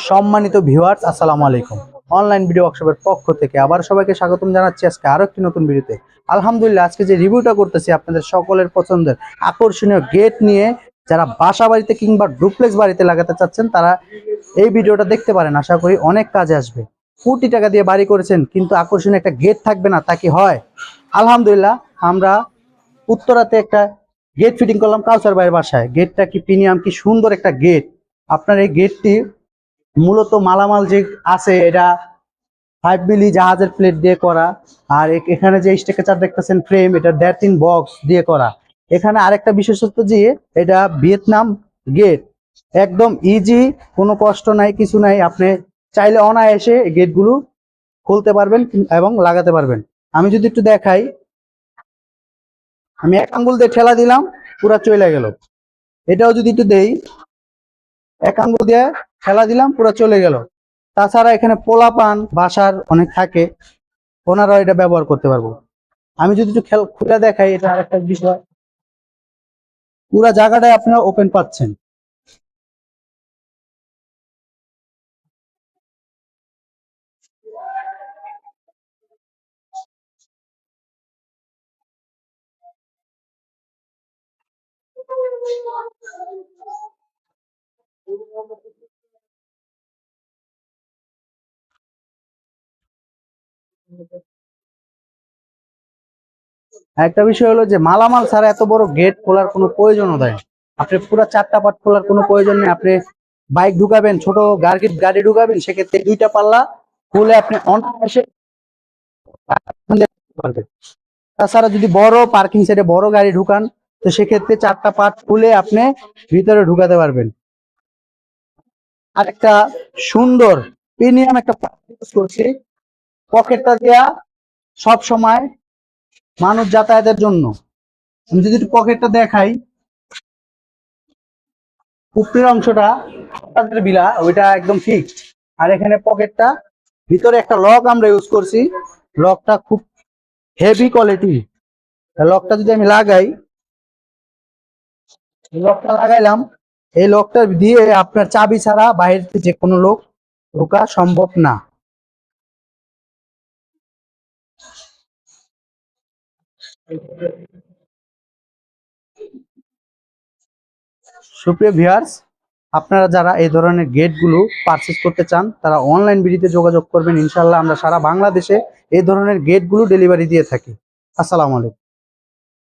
সম্মানিত ভিউয়ার্স, আসসালামু আলাইকুম। অনলাইন ভিডিও ওয়ার্কশপের পক্ষ থেকে আবার সবাইকে স্বাগতম জানাচ্ছি আজকে আরো একটি নতুন ভিডিওতে। আলহামদুলিল্লাহ, আজকে যে রিভিউটা করতেছি আপনাদের সকলের পছন্দের আকর্ষণীয় গেট নিয়ে। যারা বাসা বাড়িতে কিংবা ডুপ্লেক্স বাড়িতে লাগাতে চাচ্ছেন তারা এই ভিডিওটা দেখতে পারেন। আশা করি অনেক কাজে আসবে। কোটি টাকা দিয়ে বাড়ি করেছেন কিন্তু আকর্ষণীয় একটা গেট থাকবে না, তা কি হয়? আলহামদুলিল্লাহ, আমরা উত্তরাতে একটা গেট ফিটিং করলাম কাউসার ভাইয়ের বাসায়। গেটটা কি প্রিমিয়াম, কি সুন্দর একটা গেট। আপনার এই গেটটি মূলত মালামাল যে আছে এটা 5 মিলি জাহাজের প্লেট দিয়ে করা। আর এখানে যে স্ট্রাকচার দেখতেছেন ফ্রেম, এটা 1.5-3 বক্স দিয়ে করা। এখানে আরেকটা বিশেষত্ব যে এটা ভিয়েতনাম গেট, একদম ইজি, কোনো কষ্ট নাই, কিছু নাই। আপনি চাইলে অনায়াসে গেটগুলো খুলতে পারবেন এবং লাগাতে পারবেন। আমি যদি একটু দেখাই, আমি এক আঙ্গুল দিয়ে ঠেলা দিলাম, পুরা চলে গেল। এটাও যদি একটু দেই, এক আঙ্গুল দিয়ে ঠেলা দিলাম, পুরা চলে গেল। তাছাড়া এখানে পোলাপান বাসার অনেক থাকে, ওনারাও এটা ব্যবহার করতে পারবো। আমি যদি একটু খুলে দেখাই, এটা আরেকটা বিষয়, পুরা জায়গাটায় আপনারা ওপেন পাচ্ছেন। একটা বিষয় হলো যে মালামাল ছাড়া এত বড় গেট খোলার কোনো প্রয়োজনও দেয়। আপনি পুরো 4টা পার্ট খোলার কোনো প্রয়োজন নেই। আপনি বাইক ঢুকাবেন, ছোট গাড়ি ঢুকাবেন, সেক্ষেত্রে 2টা পাল্লা খুলে আপনি অনায়াসে পারবেন। তাছাড়া যদি বড় পার্কিং সাইডে বড় গাড়ি ঢুকান, তো সেক্ষেত্রে 4টা পার্ট খুলে আপনি ভিতরে ঢুকাতে পারবেন। আর একটা সুন্দর প্রিমিয়াম একটা ইউজ করছি, পকেটটা দেয়া সব সময় মানুষ যাতায়াতের জন্য। আমি যদি একটু পকেটটা দেখাই, উপরের অংশটা আপনাদের বিলা ওইটা একদম ফিক্সড। আর এখানে পকেটটা, ভিতরে একটা লক আমরা ইউজ করছি। লকটা খুব হেভি কোয়ালিটি। লকটা যদি আমি লাগাই, লকটা লাগাইলাম, এই লকটা দিয়ে আপনার চাবি ছাড়া বাইরে যে কোনো লোক ঢোকা সম্ভব না। সুপ্রিয় ভিউয়ার্স, আপনারা যারা এই ধরনের গেটগুলো পারচেজ করতে চান তারা অনলাইন বিডিতে যোগাযোগ করবেন। ইনশাল্লাহ আমরা সারা বাংলাদেশে এই ধরনের গেটগুলো ডেলিভারি দিয়ে থাকি। আসসালামু আলাইকুম।